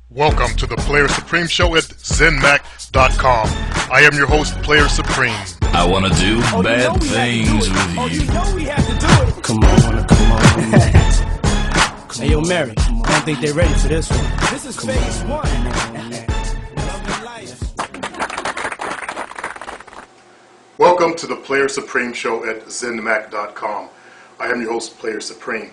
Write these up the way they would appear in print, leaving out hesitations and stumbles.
Welcome to the Player Supreme Show at ZenMac.com. I am your host, Player Supreme. I want to do bad things with you. Come on. Hey, yo, Mary, I don't think they're ready for this one. This is phase one. Welcome to the Player Supreme Show at ZenMac.com. I am your host, Player Supreme.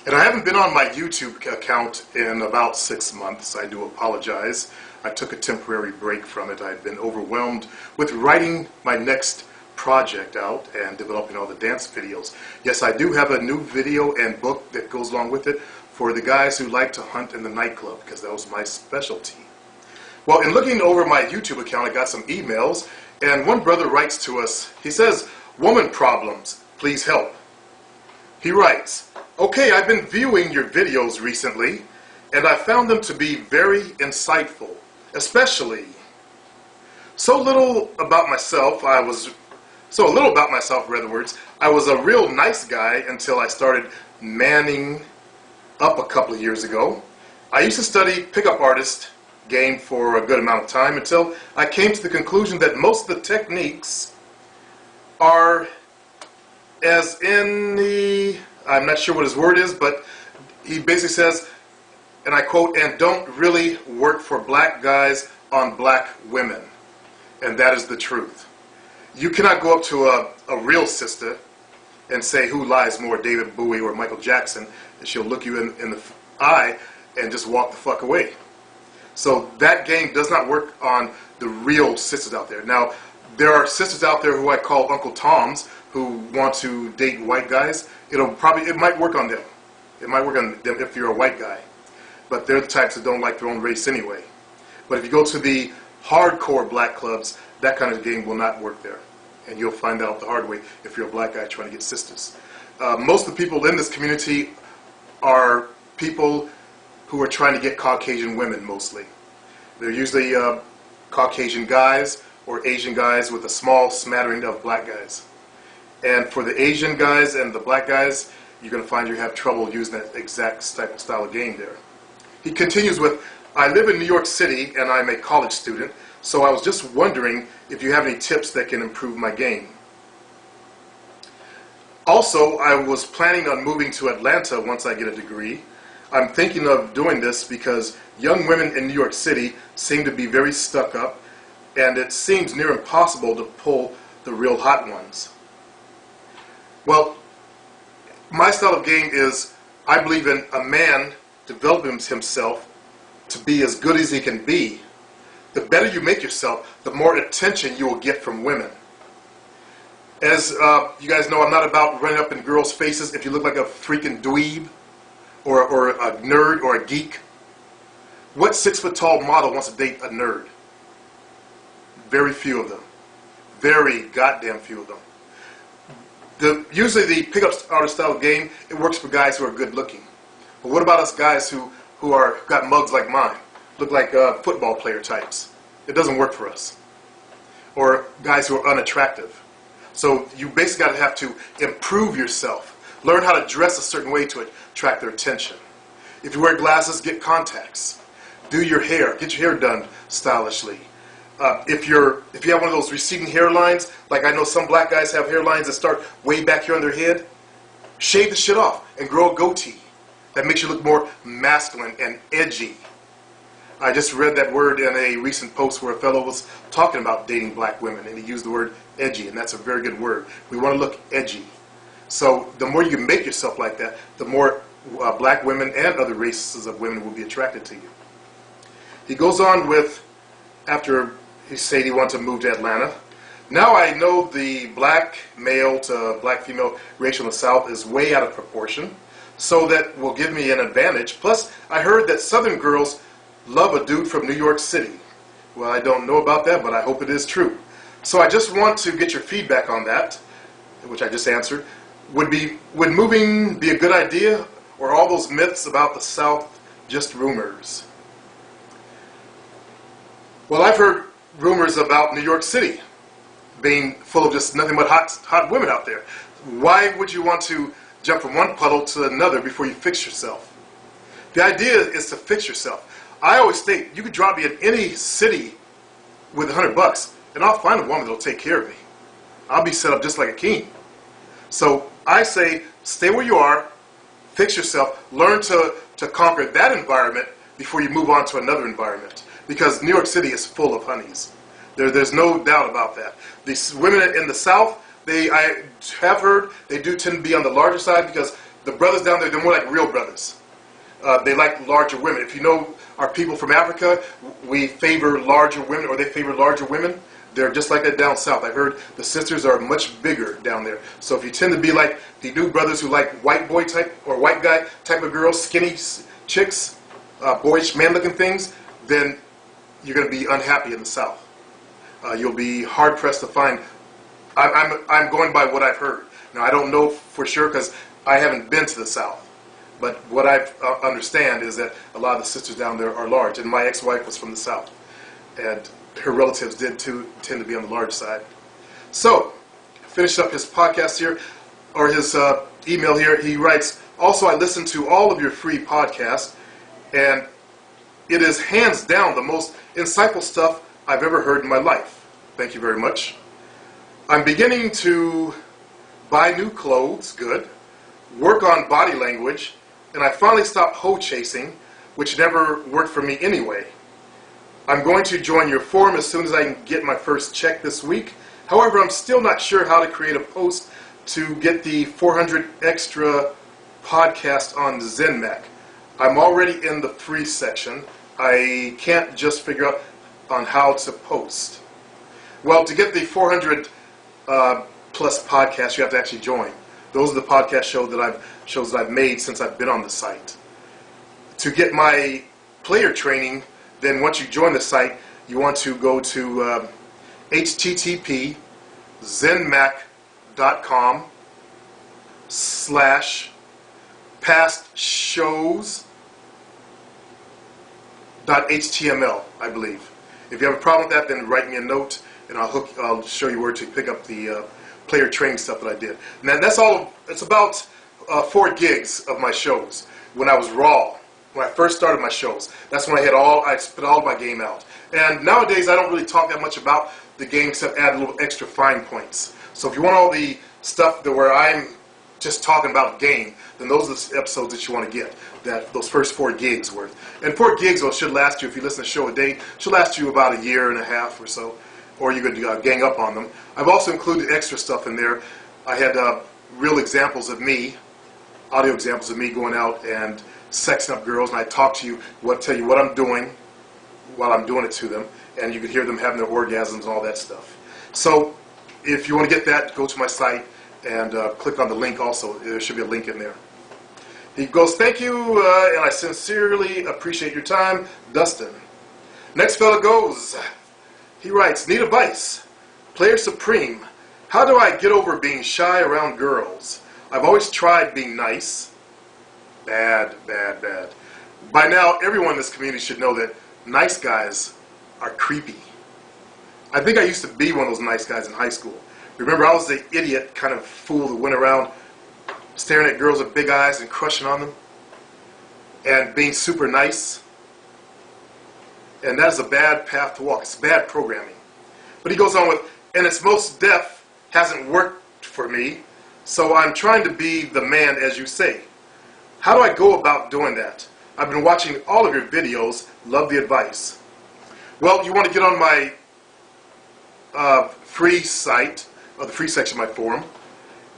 And I haven't been on my YouTube account in about 6 months. I do apologize. I took a temporary break from it. I've been overwhelmed with writing my next project out and developing all the dance videos. Yes, I do have a new video and book that goes along with it for the guys who like to hunt in the nightclub, because that was my specialty. Well, in looking over my YouTube account, I got some emails, and one brother writes to us. He says, "Woman problems, please help." He writes, "Okay, I've been viewing your videos recently, and I found them to be very insightful, especially so little about myself, I was a real nice guy until I started manning up a couple of years ago. I used to study pickup artist game for a good amount of time until I came to the conclusion that most of the techniques are as in the, I'm not sure what his word is, but he basically says, and I quote, and don't really work for black guys on black women." And that is the truth. You cannot go up to a real sister and say who lies more, David Bowie or Michael Jackson, and she'll look you in the eye and just walk the fuck away. So that game does not work on the real sisters out there. Now, there are sisters out there who I call Uncle Toms who want to date white guys. It might work on them. It might work on them if you're a white guy. But they're the types that don't like their own race anyway. But if you go to the hardcore black clubs, that kind of game will not work there. And you'll find out the hard way if you're a black guy trying to get sisters. Most of the people in this community are people who are trying to get Caucasian women mostly. They're usually Caucasian guys or Asian guys with a small smattering of black guys. And for the Asian guys and the black guys, you're going to find you have trouble using that exact style of game there. He continues with, "I live in New York City and I'm a college student, so I was just wondering if you have any tips that can improve my game. Also, I was planning on moving to Atlanta once I get a degree. I'm thinking of doing this because young women in New York City seem to be very stuck up, and it seems near impossible to pull the real hot ones." Well, my style of game is, I believe in a man developing himself to be as good as he can be. The better you make yourself, the more attention you will get from women. As you guys know, I'm not about running up in girls' faces if you look like a freaking dweeb or a nerd or a geek. What 6-foot-tall model wants to date a nerd? Very few of them. Very goddamn few of them. Usually the pickup artist style game, it works for guys who are good looking. But what about us guys who got mugs like mine? Look like football player types. It doesn't work for us. Or guys who are unattractive. So you basically have to improve yourself. Learn how to dress a certain way to attract their attention. If you wear glasses, get contacts. Do your hair. Get your hair done stylishly. If you have one of those receding hairlines, like I know some black guys have hairlines that start way back here on their head, shave the shit off and grow a goatee. That makes you look more masculine and edgy. I just read that word in a recent post where a fellow was talking about dating black women, and he used the word edgy, and that's a very good word. We want to look edgy. So the more you can make yourself like that, the more black women and other races of women will be attracted to you. He goes on with, after he said he wanted to move to Atlanta, "Now I know the black male to black female ratio in the South is way out of proportion, so that will give me an advantage. Plus, I heard that Southern girls love a dude from New York City." Well, I don't know about that, but I hope it is true. So I just want to get your feedback on that, which I just answered. Would moving be a good idea, or all those myths about the South just rumors? Well, I've heard rumors about New York City being full of just nothing but hot women out there. Why would you want to jump from one puddle to another before you fix yourself? The idea is to fix yourself. I always state, you could drop me in any city with $100 and I'll find a woman that'll take care of me. I'll be set up just like a king. So I say, stay where you are, fix yourself, learn to conquer that environment before you move on to another environment. Because New York City is full of honeys. There's no doubt about that. These women in the South, I have heard, they do tend to be on the larger side because the brothers down there, they're more like real brothers. They like larger women. If you know our people from Africa, we favor larger women, or they favor larger women. They're just like that down south. I've heard the sisters are much bigger down there. So if you tend to be like the new brothers who like white boy type or white guy type of girls, skinny chicks, boyish man-looking things, then you're going to be unhappy in the South. You'll be hard-pressed to find. I'm going by what I've heard. Now, I don't know for sure because I haven't been to the South. But what I understand is that a lot of the sisters down there are large. And my ex-wife was from the South. And her relatives did tend to be on the large side. So, finish up his podcast here, or his email here. He writes, also, I listen to all of your free podcasts, and it is hands down the most insightful stuff I've ever heard in my life. Thank you very much. I'm beginning to buy new clothes, good, work on body language, and I finally stopped hoe chasing, which never worked for me anyway. I'm going to join your forum as soon as I can get my first check this week. However, I'm still not sure how to create a post to get the 400 extra podcast on ZenMac. I'm already in the free section. I can't just figure out on how to post. Well, to get the 400 plus podcasts, you have to actually join. Those are the podcast shows that I've made since I've been on the site. To get my player training, then once you join the site, you want to go to http://pastshows.html, I believe. If you have a problem with that, then write me a note, and I'll show you where to pick up the player training stuff that I did. And that's all. It's about 4 gigs of my shows. When I was raw, when I first started my shows, that's when I spit all of my game out. And nowadays, I don't really talk that much about the game except add a little extra fine points. So if you want all the stuff where I'm just talking about game, then those are the episodes that you want to get. Those first 4 gigs worth. And 4 gigs should last you, if you listen to the show a day, should last you about a year and a half or so. Or you could gang up on them. I've also included extra stuff in there. I had real examples of me, audio examples of me going out and sexing up girls, and I tell you what I'm doing while I'm doing it to them, and you could hear them having their orgasms and all that stuff. So if you want to get that, go to my site and click on the link also. There should be a link in there. He goes, thank you, and I sincerely appreciate your time, Dustin. Next fella goes, he writes, need advice. Player Supreme, how do I get over being shy around girls? I've always tried being nice. Bad, bad, bad. By now, everyone in this community should know that nice guys are creepy. I think I used to be one of those nice guys in high school. Remember, I was the idiot kind of fool that went around staring at girls with big eyes and crushing on them and being super nice. And that is a bad path to walk. It's bad programming. But he goes on with, and it's most deaf hasn't worked for me, so I'm trying to be the man as you say. How do I go about doing that? I've been watching all of your videos. Love the advice. Well, you want to get on my free site, or the free section of my forum,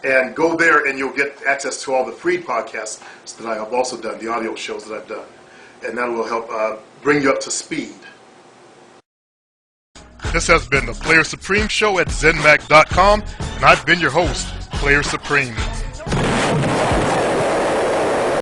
and go there and you'll get access to all the free podcasts that I have also done, the audio shows that I've done. And that will help bring you up to speed. This has been the Player Supreme Show at ZenMac.com, and I've been your host, Player Supreme.